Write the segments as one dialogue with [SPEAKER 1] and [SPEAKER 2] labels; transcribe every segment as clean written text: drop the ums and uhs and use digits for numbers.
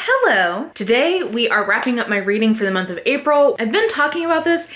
[SPEAKER 1] Hello! Today we are wrapping up my reading for the month of April. I've been talking about this.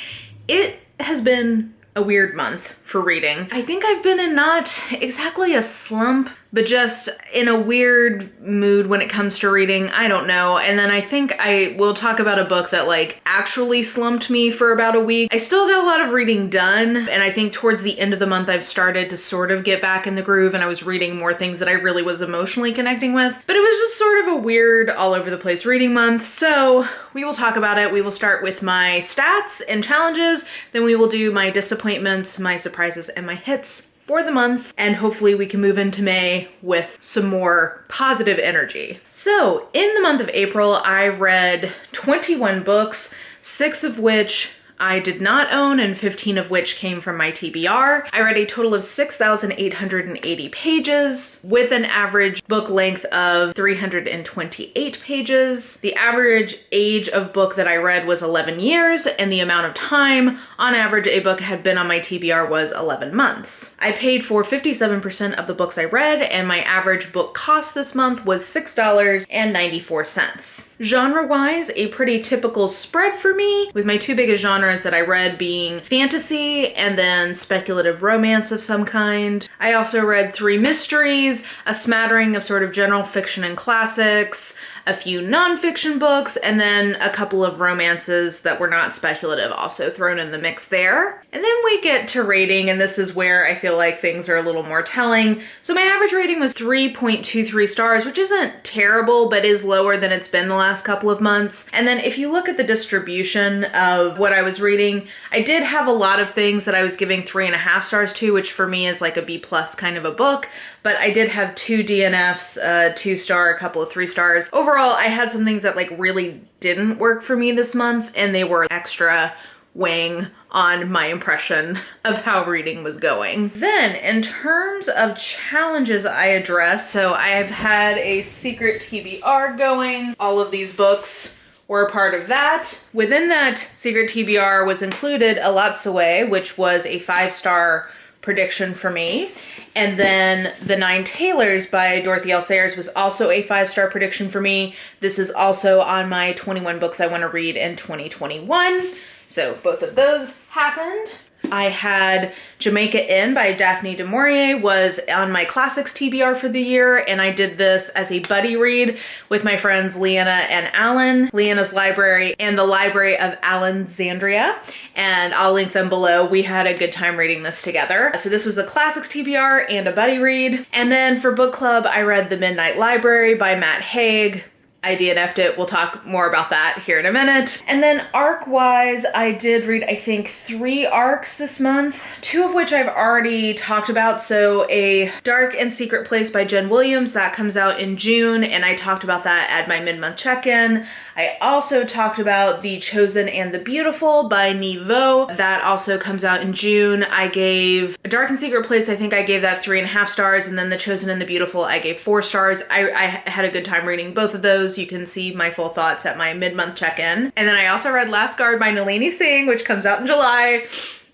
[SPEAKER 1] It has been a weird month for reading. I think I've been in not exactly a slump, but just in a weird mood when it comes to reading. I don't know. And then I think I will talk about a book that actually slumped me for about a week. I still got a lot of reading done, and I think towards the end of the month I've started to sort of get back in the groove, and I was reading more things that I really was emotionally connecting with. But it was just sort of a weird, all over the place reading month. So we will talk about it. We will start with my stats and challenges, then we will do my disappointments, my surprises, and my hits for the month, and hopefully we can move into May with some more positive energy. So in the month of April, I read 21 books, 6 of which I did not own and 15 of which came from my TBR. I read a total of 6,880 pages with an average book length of 328 pages. The average age of book that I read was 11 years, and the amount of time on average a book had been on my TBR was 11 months. I paid for 57% of the books I read, and my average book cost this month was $6.94. Genre-wise, a pretty typical spread for me, with my two biggest genres that I read being fantasy and then speculative romance of some kind. I also read 3 mysteries, a smattering of sort of general fiction and classics, a few nonfiction books, and then a couple of romances that were not speculative also thrown in the mix there. And then we get to rating, and this is where I feel like things are a little more telling. So my average rating was 3.23 stars, which isn't terrible, but is lower than it's been the last couple of months. And then if you look at the distribution of what I was reading, I did have a lot of things that I was giving 3.5 stars to, which for me is like a B+ kind of a book, but I did have 2 DNFs, 2-star, a couple of 3 stars. Overall, I had some things that really didn't work for me this month, and they were extra weighing on my impression of how reading was going. Then, in terms of challenges I addressed, so I have had a secret TBR going. All of these books were a part of that. Within that secret TBR was included A Lot's Away, which was a 5-star prediction for me. And then The Nine Tailors by Dorothy L. Sayers was also a 5-star prediction for me. This is also on my 21 books I want to read in 2021. So both of those happened. I had Jamaica Inn by Daphne du Maurier was on my classics TBR for the year, and I did this as a buddy read with my friends Leanna and Alan, Leanna's library and the library of Alexandria, and I'll link them below. We had a good time reading this together. So this was a classics TBR and a buddy read. And then for book club, I read The Midnight Library by Matt Haig. I DNF'd it. We'll talk more about that here in a minute. And then arc-wise, I did read, I think, 3 arcs this month, 2 of which I've already talked about. So A Dark and Secret Place by Jen Williams, that comes out in June, and I talked about that at my mid-month check-in. I also talked about The Chosen and the Beautiful by Niveau. That also comes out in June. I gave A Dark and Secret Place, I think I gave that 3.5 stars, and then The Chosen and the Beautiful, I gave 4 stars. I had a good time reading both of those. You can see my full thoughts at my mid-month check-in. And then I also read Last Guard by Nalini Singh, which comes out in July.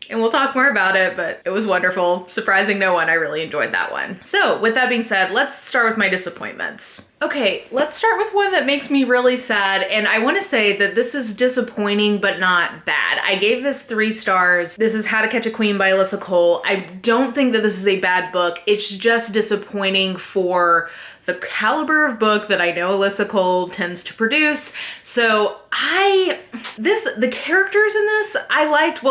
[SPEAKER 1] And we'll talk more about it, but it was wonderful. Surprising no one, I really enjoyed that one. So with that being said, let's start with my disappointments. Okay, let's start with one that makes me really sad, and I want to say that this is disappointing but not bad. I gave this 3 stars. This is How to Catch a Queen by Alyssa Cole. I don't think that this is a bad book. It's just disappointing for the caliber of book that I know Alyssa Cole tends to produce. So the characters in this, I liked,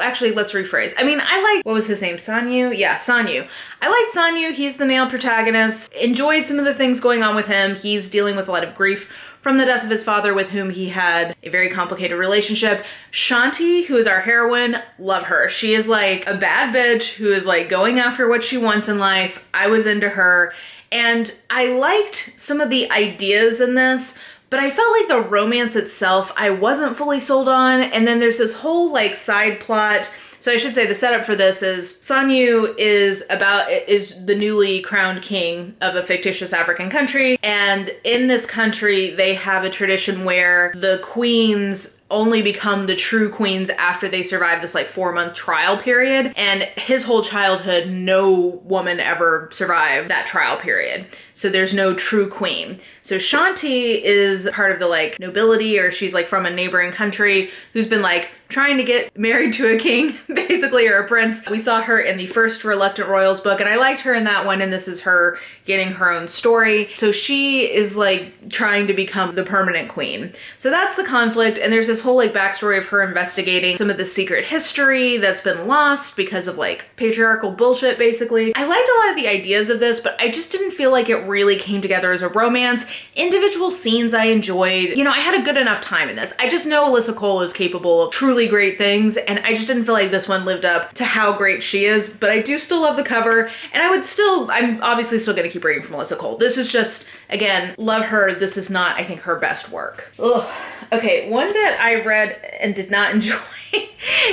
[SPEAKER 1] actually, let's rephrase. I liked, what was his name? Sanyu? Yeah, Sanyu. I liked Sanyu. He's the male protagonist. Enjoyed some of the things going on with him. He's dealing with a lot of grief from the death of his father, with whom he had a very complicated relationship. Shanti, who is our heroine, love her. She is like a bad bitch who is going after what she wants in life. I was into her. And I liked some of the ideas in this, but I felt like the romance itself, I wasn't fully sold on. And then there's this whole side plot. So I should say the setup for this is Sanyu is the newly crowned king of a fictitious African country. And in this country, they have a tradition where the queens only become the true queens after they survive this like 4-month trial period. And his whole childhood, no woman ever survived that trial period. So there's no true queen. So Shanti is part of the like nobility, or she's like from a neighboring country who's been like trying to get married to a king, basically, or a prince. We saw her in the first Reluctant Royals book, and I liked her in that one, and this is her getting her own story. So she is like trying to become the permanent queen. So that's the conflict, and there's this whole like backstory of her investigating some of the secret history that's been lost because of like patriarchal bullshit, basically. I liked a lot of the ideas of this, but I just didn't feel like it really came together as a romance. Individual scenes I enjoyed. You know, I had a good enough time in this. I just know Alyssa Cole is capable of truly great things, and I just didn't feel like this one lived up to how great she is, but I do still love the cover, and I'm obviously still gonna keep reading from Alyssa Cole. This is just, again, love her. This is not, I think, her best work. Ugh. Okay, one that I read and did not enjoy.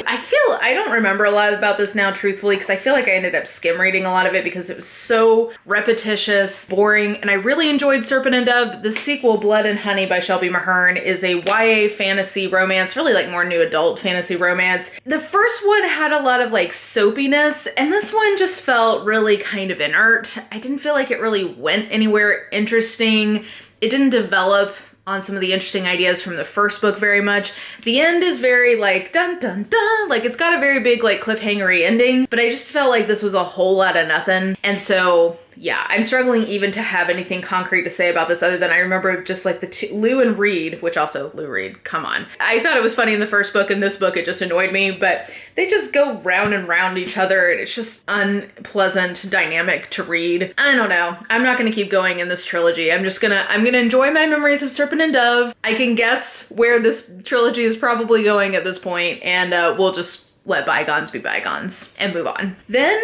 [SPEAKER 1] I don't remember a lot about this now, truthfully, because I feel like I ended up skim reading a lot of it because it was so repetitious, boring, and I really enjoyed Serpent and Dove. The sequel, Blood and Honey by Shelby Mahern, is a YA fantasy romance, really like more new adult fantasy romance. The first one had a lot of like soapiness, and this one just felt really kind of inert. I didn't feel like it really went anywhere interesting. It didn't develop on some of the interesting ideas from the first book very much. The end is very like dun dun dun, like it's got a very big like cliffhangery ending, but I just felt like this was a whole lot of nothing. And so yeah, I'm struggling even to have anything concrete to say about this other than I remember just like the Lou and Reed, which also Lou Reed, come on. I thought it was funny in the first book, in this book it just annoyed me, but they just go round and round each other and it's just unpleasant dynamic to read. I don't know. I'm not gonna keep going in this trilogy. I'm gonna enjoy my memories of Serpent and Dove. I can guess where this trilogy is probably going at this point, and we'll just let bygones be bygones and move on. Then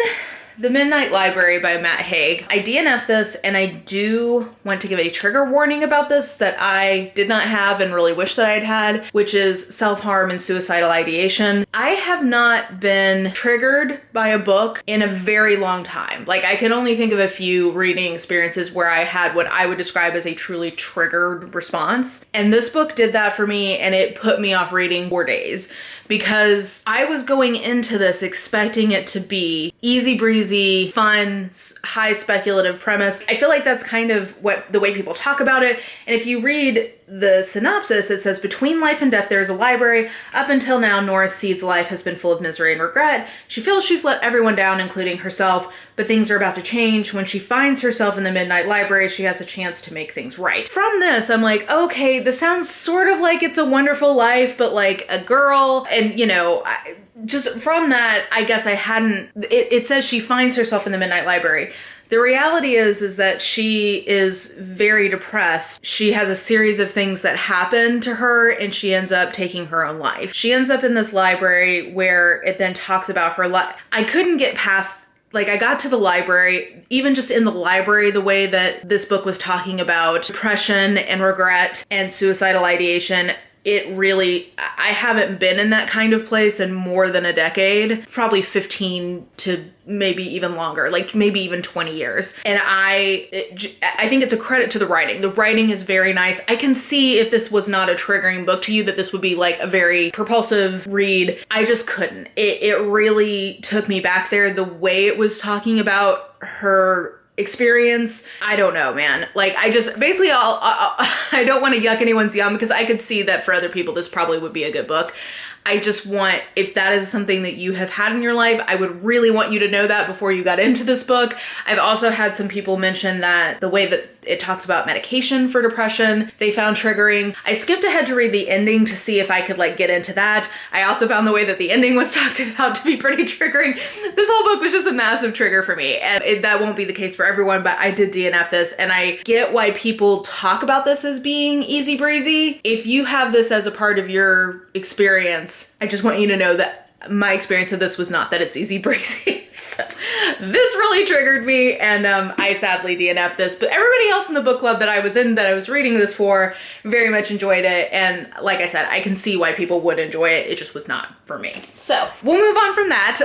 [SPEAKER 1] The Midnight Library by Matt Haig. I DNF'd this, and I do want to give a trigger warning about this that I did not have and really wish that I'd had, which is self-harm and suicidal ideation. I have not been triggered by a book in a very long time. Like, I can only think of a few reading experiences where I had what I would describe as a truly triggered response. And this book did that for me, and it put me off reading for days because I was going into this expecting it to be easy breezy, fun, high speculative premise. I feel like that's kind of the way people talk about it. And if you read the synopsis, it says, between life and death, there is a library. Up until now, Nora Seed's life has been full of misery and regret. She feels she's let everyone down, including herself, but things are about to change. When she finds herself in the Midnight Library, she has a chance to make things right. From this, I'm like, okay, this sounds sort of like It's a Wonderful Life, but like a girl. And, you know, just from that, I guess I hadn't, it says she finds herself in the Midnight Library. The reality is that she is very depressed. She has a series of things that happen to her, and she ends up taking her own life. She ends up in this library where it then talks about her life. I couldn't get past, like, I got to the library, even just in the library, the way that this book was talking about depression and regret and suicidal ideation. It really, I haven't been in that kind of place in more than a decade, probably 15 to maybe even longer, like maybe even 20 years. And I think it's a credit to the writing. The writing is very nice. I can see if this was not a triggering book to you that this would be like a very propulsive read. I just couldn't. It really took me back there. The way it was talking about her experience, I don't know, man. Like, I just basically I don't want to yuck anyone's yum because I could see that for other people this probably would be a good book. I just want, if that is something that you have had in your life, I would really want you to know that before you got into this book. I've also had some people mention that the way that it talks about medication for depression, they found triggering. I skipped ahead to read the ending to see if I could like get into that. I also found the way that the ending was talked about to be pretty triggering. This whole book was just a massive trigger for me, and that won't be the case for everyone, but I did DNF this, and I get why people talk about this as being easy breezy. If you have this as a part of your experience, I just want you to know that my experience of this was not that it's easy breezy. So this really triggered me, and I sadly DNF'd this, but everybody else in the book club that I was in, that I was reading this for, very much enjoyed it, and like I said, I can see why people would enjoy it. It just was not for me. So we'll move on from that.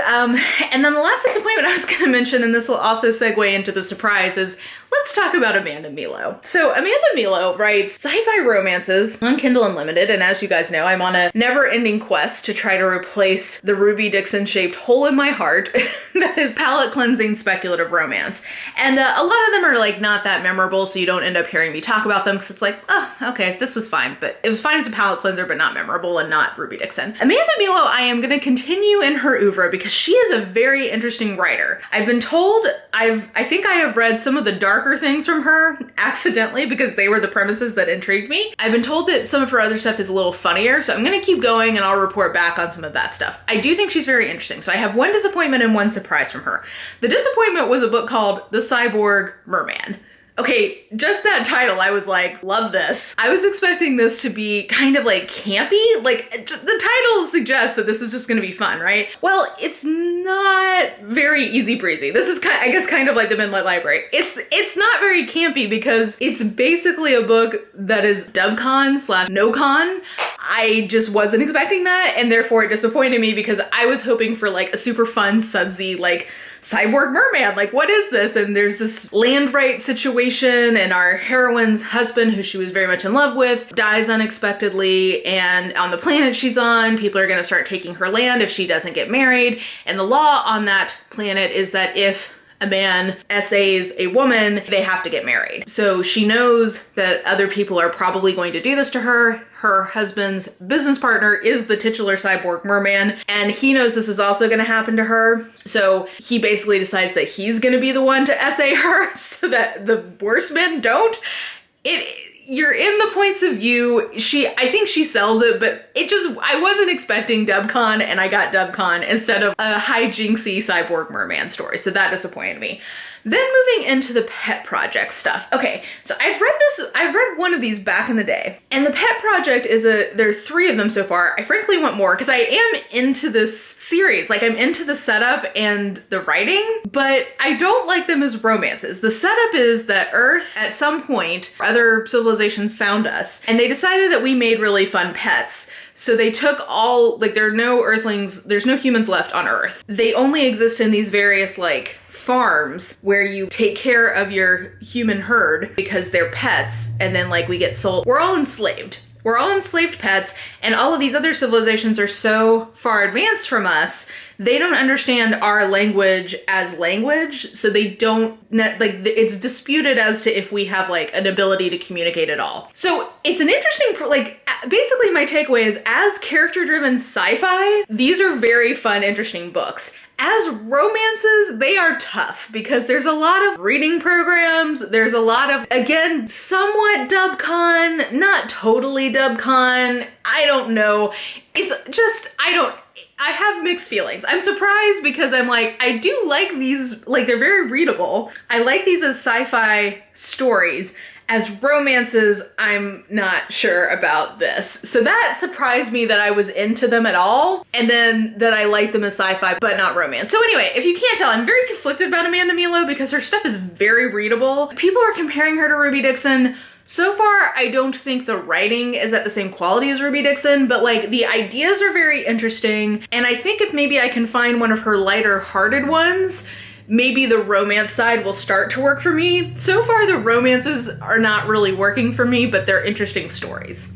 [SPEAKER 1] And then the last disappointment I was going to mention, and this will also segue into the surprise, is let's talk about Amanda Milo. So Amanda Milo writes sci-fi romances on Kindle Unlimited, and as you guys know, I'm on a never-ending quest to try to replace the Ruby Dixon-shaped hole in my heart that is palate-cleansing speculative romance. And a lot of them are like not that memorable, so you don't end up hearing me talk about them, because it's like, oh, okay, this was fine, but it was fine as a palate cleanser, but not memorable and not Ruby Dixon. Amanda Milo, I am going to continue in her oeuvre because she is a very interesting writer. I've been told, I think I have read some of the darker things from her accidentally because they were the premises that intrigued me. I've been told that some of her other stuff is a little funnier, so I'm going to keep going and I'll report back on some of that stuff. I do think she's very interesting, so I have one disappointment and one surprise from her. The disappointment was a book called The Cyborg Merman. Okay, just that title, I was like, love this. I was expecting this to be kind of like campy. Like, the title suggests that this is just gonna be fun, right? Well, it's not very easy breezy. This is, I guess, kind of like the Midnight Library. It's not very campy because it's basically a book that is dubcon / no-con. I just wasn't expecting that, and therefore it disappointed me because I was hoping for like a super fun, sudsy, like, cyborg merman, like what is this? And there's this land right situation, and our heroine's husband, who she was very much in love with, dies unexpectedly, and on the planet she's on, people are going to start taking her land if she doesn't get married, and the law on that planet is that if a man essays a woman, they have to get married. So she knows that other people are probably going to do this to her. Her husband's business partner is the titular cyborg merman, and he knows this is also going to happen to her. So he basically decides that he's going to be the one to essay her so that the worse men don't. You're in the points of view. I think she sells it, but I wasn't expecting dubcon, and I got dubcon instead of a hijinksy cyborg merman story. So that disappointed me. Then moving into the pet project stuff. Okay, so I've read one of these back in the day, and the pet project there are 3 of them so far. I frankly want more because I am into this series. Like, I'm into the setup and the writing, but I don't like them as romances. The setup is that Earth, at some point, other civilizations found us, and they decided that we made really fun pets. So they took there are no Earthlings, there's no humans left on Earth. They only exist in these various, like, farms where you take care of your human herd because they're pets, and then, like, we get sold. We're all enslaved. We're all enslaved pets, and all of these other civilizations are so far advanced from us, they don't understand our language as language, so they don't, it's disputed as to if we have, like, an ability to communicate at all. So it's an interesting, basically my takeaway is, as character-driven sci-fi, these are very fun, interesting books. As romances, they are tough because there's a lot of reading programs. There's a lot of, again, somewhat dubcon, not totally dubcon. I don't know. It's just, I have mixed feelings. I'm surprised because I'm like, I do like these, like, they're very readable. I like these as sci-fi stories. As romances, I'm not sure about this. So that surprised me that I was into them at all, and then that I liked them as sci-fi, but not romance. So anyway, if you can't tell, I'm very conflicted about Amanda Milo because her stuff is very readable. People are comparing her to Ruby Dixon. So far, I don't think the writing is at the same quality as Ruby Dixon, but, like, the ideas are very interesting, and I think if maybe I can find one of her lighter-hearted ones, maybe the romance side will start to work for me. So far, the romances are not really working for me, but they're interesting stories.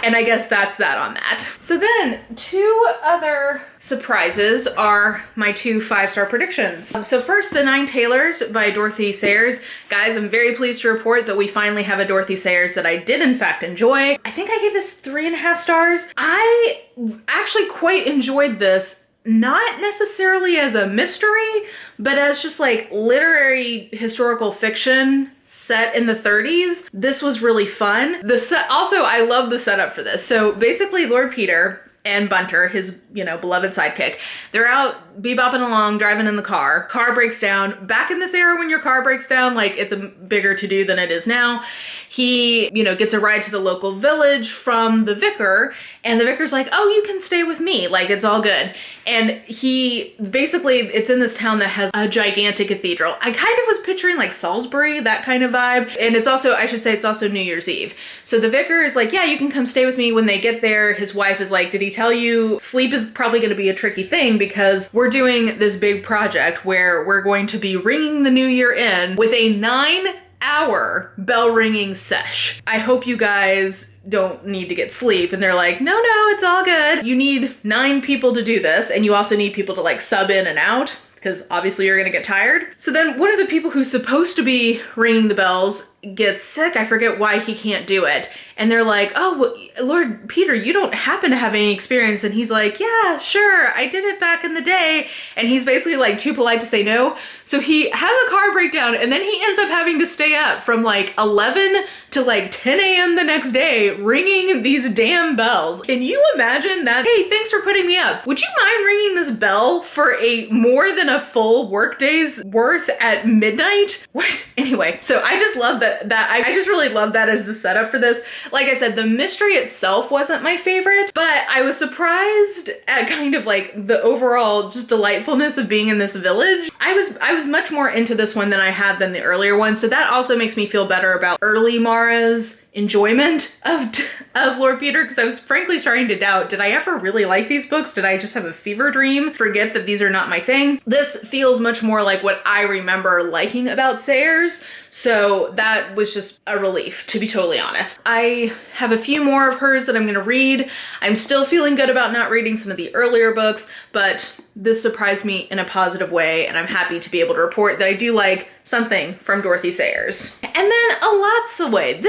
[SPEAKER 1] And I guess that's that on that. So then, 2 other surprises are my 2 5-star predictions. So first, The Nine Tailors by Dorothy Sayers. Guys, I'm very pleased to report that we finally have a Dorothy Sayers that I did in fact enjoy. I think I gave this 3.5 stars. I actually quite enjoyed this. Not necessarily as a mystery, but as just like literary historical fiction set in the 30s. This was really fun. Also, I love the setup for this. So basically Lord Peter and Bunter, his, beloved sidekick, they're out bebopping along, driving in the car breaks down. Back in this era when your car breaks down, like it's a bigger to-do than it is now. He, gets a ride to the local village from the vicar, and the vicar's like, oh, you can stay with me, like it's all good. And he, basically, it's in this town that has a gigantic cathedral. I kind of was picturing like Salisbury, that kind of vibe. And it's also, I should say, it's also New Year's Eve. So the vicar is like, yeah, you can come stay with me. When they get there, his wife is like, did he tell you sleep is probably going to be a tricky thing because we're doing this big project where we're going to be ringing the new year in with a 9-hour bell ringing sesh. I hope you guys don't need to get sleep. And they're like, no, it's all good. You need 9 people to do this. And you also need people to like sub in and out, because obviously you're gonna get tired. So then one of the people who's supposed to be ringing the bells gets sick. I forget why he can't do it. And they're like, oh, well, Lord Peter, you don't happen to have any experience. And he's like, yeah, sure, I did it back in the day. And he's basically like too polite to say no. So he has a car breakdown, and then he ends up having to stay up from like 11 to like 10 a.m. the next day ringing these damn bells. Can you imagine that? Hey, thanks for putting me up. Would you mind ringing this bell for a more than a full workday's worth at midnight? What? Anyway, so I just love that I just really love that as the setup for this. Like I said, the mystery itself wasn't my favorite, but I was surprised at kind of like the overall just delightfulness of being in this village. I was much more into this one than I had been the earlier one, so that also makes me feel better about early Mara's enjoyment of Lord Peter, because I was frankly starting to doubt, did I ever really like these books? Did I just have a fever dream? Forget that these are not my thing? This feels much more like what I remember liking about Sayers, so that was just a relief, to be totally honest. I have a few more of hers that I'm gonna read. I'm still feeling good about not reading some of the earlier books, but this surprised me in a positive way, and I'm happy to be able to report that I do like something from Dorothy Sayers. And then A Lots Away.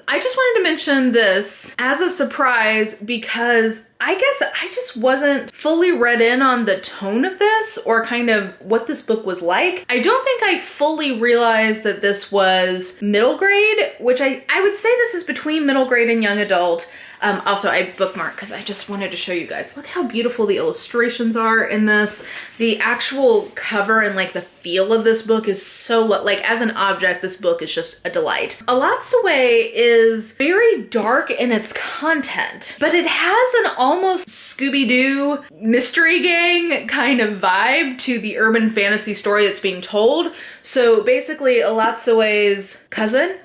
[SPEAKER 1] I just wanted to mention this as a surprise because I guess I just wasn't fully read in on the tone of this or kind of what this book was like. I don't think I fully realized that this was middle grade, which I would say this is between middle grade and young adult. Also, I bookmarked because I just wanted to show you guys. Look how beautiful the illustrations are in this. The actual cover and like the feel of this book is so, like as an object, this book is just a delight. A Lots Away is very dark in its content, but it has an almost Scooby-Doo mystery gang kind of vibe to the urban fantasy story that's being told. So basically, A Lots Away's cousin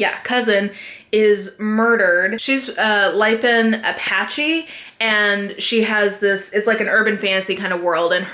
[SPEAKER 1] is murdered. She's Lipan Apache, and she has this, it's like an urban fantasy kind of world, and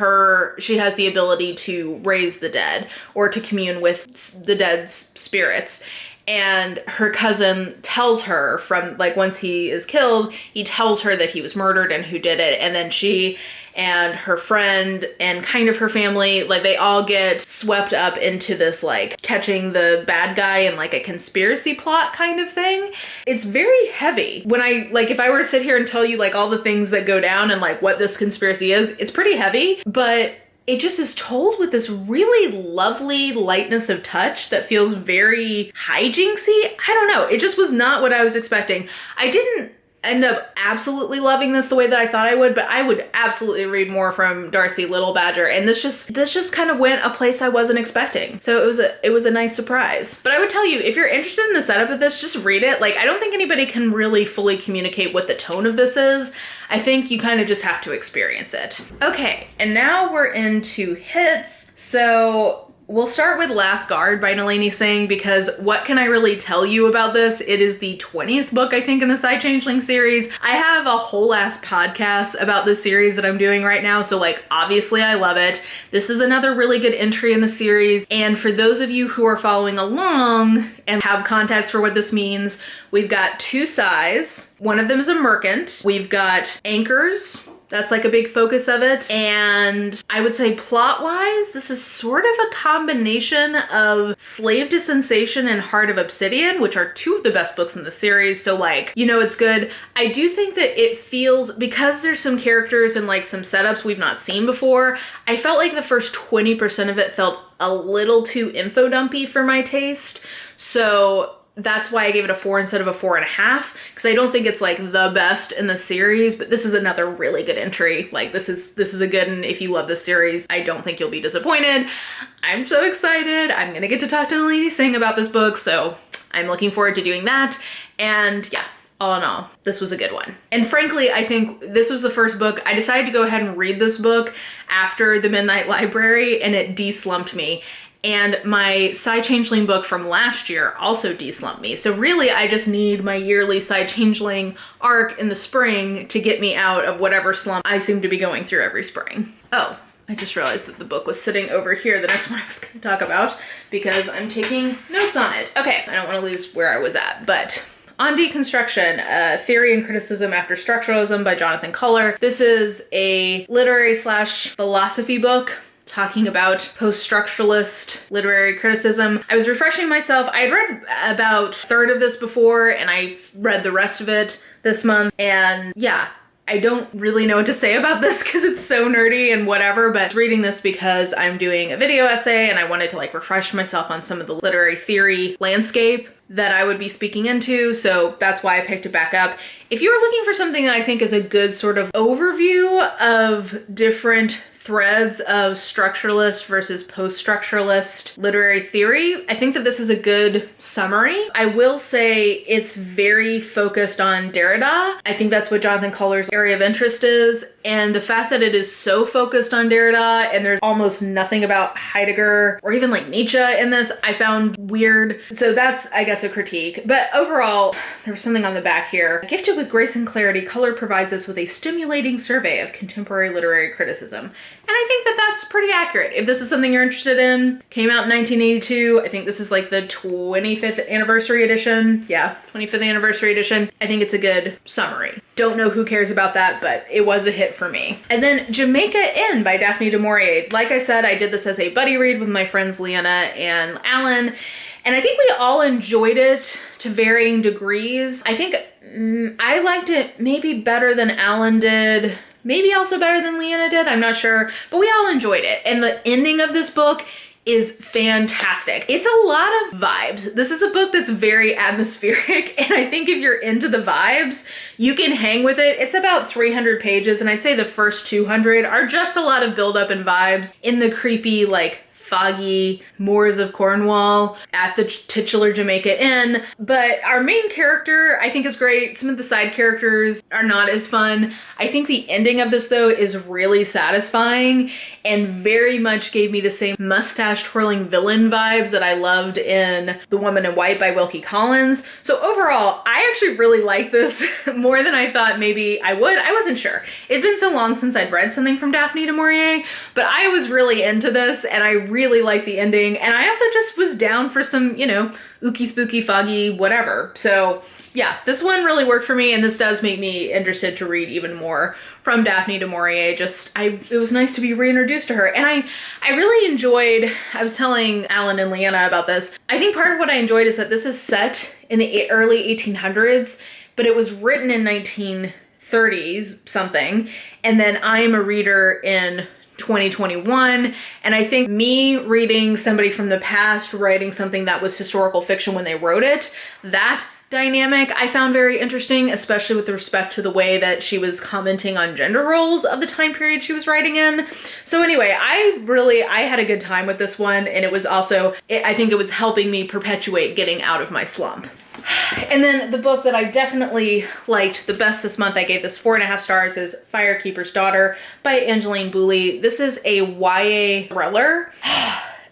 [SPEAKER 1] she has the ability to raise the dead or to commune with the dead's spirits. And her cousin tells her from, like, once he is killed, he tells her that he was murdered and who did it. And then she and her friend and kind of her family, like, they all get swept up into this, like, catching the bad guy in, like, a conspiracy plot kind of thing. It's very heavy. When if I were to sit here and tell you, like, all the things that go down and, like, what this conspiracy is, it's pretty heavy, but it just is told with this really lovely lightness of touch that feels very hijinksy. I don't know. It just was not what I was expecting. I didn't end up absolutely loving this the way that I thought I would, but I would absolutely read more from Darcy Little Badger, and this just kind of went a place I wasn't expecting. So it was a nice surprise. But I would tell you, if you're interested in the setup of this, just read it. Like, I don't think anybody can really fully communicate what the tone of this is. I think you kind of just have to experience it. Okay, and now we're into hits. So we'll start with Last Guard by Nalini Singh, because what can I really tell you about this? It is the 20th book, I think, in the Side Changeling series. I have a whole ass podcast about this series that I'm doing right now, so like, obviously I love it. This is another really good entry in the series, and for those of you who are following along and have context for what this means, we've got 2 sighs. One of them is a merchant. We've got anchors. That's like a big focus of it. And I would say plot-wise, this is sort of a combination of Slave to Sensation and Heart of Obsidian, which are 2 of the best books in the series. So like, it's good. I do think that it feels, because there's some characters and like some setups we've not seen before, I felt like the first 20% of it felt a little too info dumpy for my taste. So that's why I gave it a 4 instead of a 4.5, because I don't think it's like the best in the series, but this is another really good entry. Like this is a good one. If you love this series, I don't think you'll be disappointed. I'm so excited. I'm gonna get to talk to Nalini Singh about this book, so I'm looking forward to doing that. And yeah, all in all, this was a good one. And frankly, I think this was the first book, I decided to go ahead and read this book after the Midnight Library, and it de-slumped me. And my Side Changeling book from last year also de-slumped me. So really, I just need my yearly Side Changeling arc in the spring to get me out of whatever slump I seem to be going through every spring. Oh, I just realized that the book was sitting over here, the next one I was going to talk about, because I'm taking notes on it. Okay, I don't want to lose where I was at, but On Deconstruction, Theory and Criticism After Structuralism by Jonathan Culler. This is a literary / philosophy book talking about post-structuralist literary criticism. I was refreshing myself. I had read about a third of this before, and I read the rest of it this month. And yeah, I don't really know what to say about this because it's so nerdy and whatever, but reading this because I'm doing a video essay and I wanted to like refresh myself on some of the literary theory landscape that I would be speaking into, so that's why I picked it back up. If you're looking for something that I think is a good sort of overview of different threads of structuralist versus post-structuralist literary theory, I think that this is a good summary. I will say it's very focused on Derrida. I think that's what Jonathan Culler's area of interest is, and the fact that it is so focused on Derrida and there's almost nothing about Heidegger or even like Nietzsche in this, I found weird. So that's, I guess, a critique. But overall, there was something on the back here. Gifted with grace and clarity, Culler provides us with a stimulating survey of contemporary literary criticism. And I think that that's pretty accurate. If this is something you're interested in, came out in 1982. I think this is like the 25th anniversary edition. Yeah, 25th anniversary edition. I think it's a good summary. Don't know who cares about that, but it was a hit for me. And then Jamaica Inn by Daphne du Maurier. Like I said, I did this as a buddy read with my friends Leanna and Alan. And I think we all enjoyed it to varying degrees. I think I liked it maybe better than Alan did. Maybe also better than Leanna did, I'm not sure, but we all enjoyed it. And the ending of this book is fantastic. It's a lot of vibes. This is a book that's very atmospheric, and I think if you're into the vibes, you can hang with it. It's about 300 pages, and I'd say the first 200 are just a lot of buildup and vibes in the creepy, like, foggy moors of Cornwall at the titular Jamaica Inn. But our main character, I think, is great. Some of the side characters are not as fun. I think the ending of this, though, is really satisfying and very much gave me the same mustache twirling villain vibes that I loved in The Woman in White by Wilkie Collins. So overall, I actually really like this more than I thought maybe I would. I wasn't sure. It'd been so long since I'd read something from Daphne du Maurier, but I was really into this and I really liked the ending. And I also just was down for some, you know, ooky spooky foggy whatever. So yeah, this one really worked for me, and this does make me interested to read even more from Daphne du Maurier. It was nice to be reintroduced to her. And I really enjoyed, I was telling Alan and Leanna about this. I think part of what I enjoyed is that this is set in the early 1800s, but it was written in 1930s something. And then I am a reader in 2021, and I think me reading somebody from the past writing something that was historical fiction when they wrote it, that dynamic I found very interesting, especially with respect to the way that she was commenting on gender roles of the time period she was writing in. So anyway, I had a good time with this one, and it was also, I think it was helping me perpetuate getting out of my slump. And then the book that I definitely liked the best this month, I gave this 4.5 stars, is Firekeeper's Daughter by Angeline Boulley. This is a YA thriller.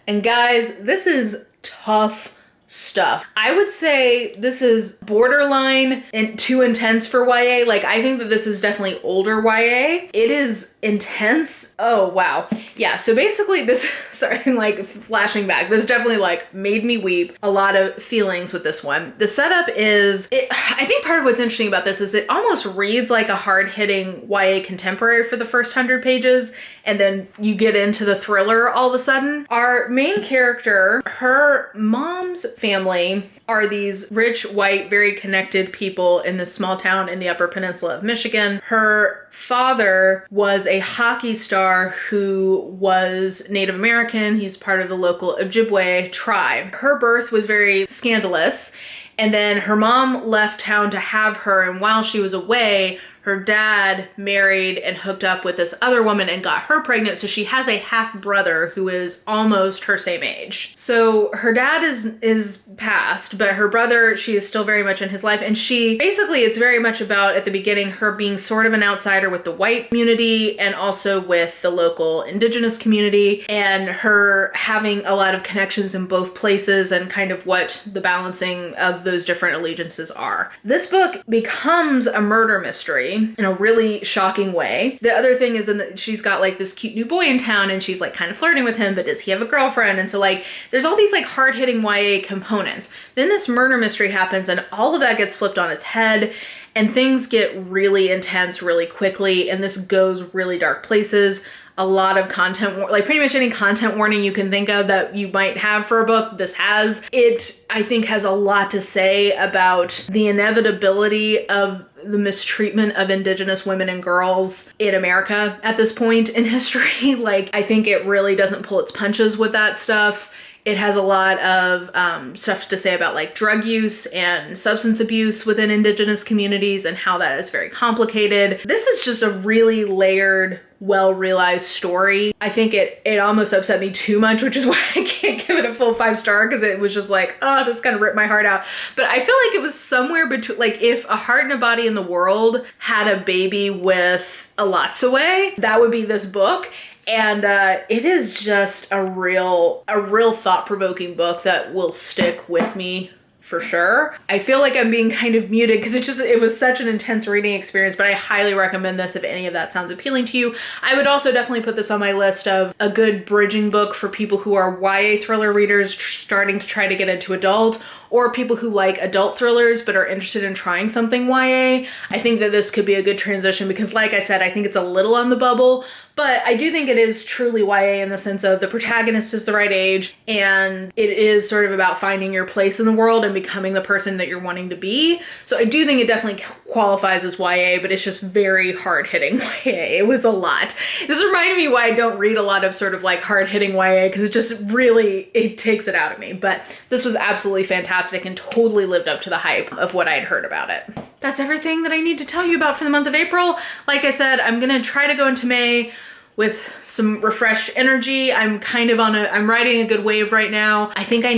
[SPEAKER 1] And guys, this is tough stuff. I would say this is borderline and too intense for YA. Like, I think that this is definitely older YA. It is intense. Oh, wow. Yeah, so basically this, sorry, like flashing back, this definitely like made me weep. A lot of feelings with this one. The setup is, I think part of what's interesting about this is it almost reads like a hard-hitting YA contemporary for the first 100 pages, and then you get into the thriller all of a sudden. Our main character, her mom's family are these rich, white, very connected people in this small town in the Upper Peninsula of Michigan. Her father was a hockey star who was Native American. He's part of the local Ojibwe tribe. Her birth was very scandalous, And then her mom left town to have her, and while she was away, her dad married and hooked up with this other woman and got her pregnant, so she has a half-brother who is almost her same age. So her dad is passed, but her brother, she is still very much in his life, and she, basically it's very much about, at the beginning, her being sort of an outsider with the white community and also with the local indigenous community, and her having a lot of connections in both places and kind of what the balancing of those different allegiances are. This book becomes a murder mystery in a really shocking way. The other thing is she's got like this cute new boy in town and she's like kind of flirting with him, but does he have a girlfriend? And so like there's all these like hard-hitting YA components. Then this murder mystery happens and all of that gets flipped on its head and things get really intense really quickly, and this goes really dark places. A lot of content, like pretty much any content warning you can think of that you might have for a book, this has. It, I think, has a lot to say about the inevitability of the mistreatment of Indigenous women and girls in America at this point in history. Like, I think it really doesn't pull its punches with that stuff. It has a lot of stuff to say about like drug use and substance abuse within Indigenous communities and how that is very complicated. This is just a really layered, well-realized story. I think it almost upset me too much, which is why I can't give it a full 5-star, because it was just like, oh, this kind of ripped my heart out. But I feel like it was somewhere between, like if A Heart and a Body in the World had a baby with Alatsaway, that would be this book. And it is just a real thought-provoking book that will stick with me for sure. I feel like I'm being kind of muted because it was such an intense reading experience, but I highly recommend this if any of that sounds appealing to you. I would also definitely put this on my list of a good bridging book for people who are YA thriller readers starting to try to get into adult, or people who like adult thrillers but are interested in trying something YA. I think that this could be a good transition because, like I said, I think it's a little on the bubble, but I do think it is truly YA in the sense of the protagonist is the right age and it is sort of about finding your place in the world and becoming the person that you're wanting to be. So I do think it definitely qualifies as YA, but it's just very hard-hitting YA. It was a lot. This reminded me why I don't read a lot of sort of like hard-hitting YA, because it just really, it takes it out of me. But this was absolutely fantastic and totally lived up to the hype of what I'd heard about it. That's everything that I need to tell you about for the month of April. Like I said, I'm gonna try to go into May with some refreshed energy. I'm riding a good wave right now. I think I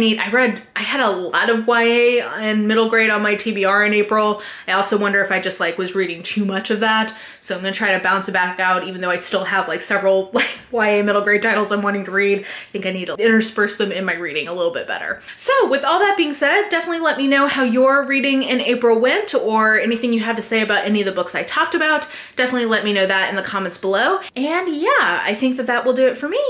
[SPEAKER 1] had a lot of YA and middle grade on my TBR in April. I also wonder if I just like was reading too much of that. So I'm gonna try to bounce it back out, even though I still have like several like YA middle grade titles I'm wanting to read. I think I need to intersperse them in my reading a little bit better. So with all that being said, definitely let me know how your reading in April went, or anything you have to say about any of the books I talked about. Definitely let me know that in the comments below. And yeah, I think that will do it for me.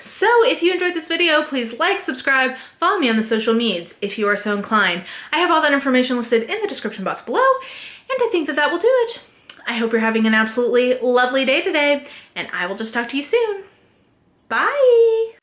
[SPEAKER 1] So if you enjoyed this video, please like, subscribe, follow me on the social medias if you are so inclined. I have all that information listed in the description box below, and I think that will do it. I hope you're having an absolutely lovely day today, and I will just talk to you soon. Bye!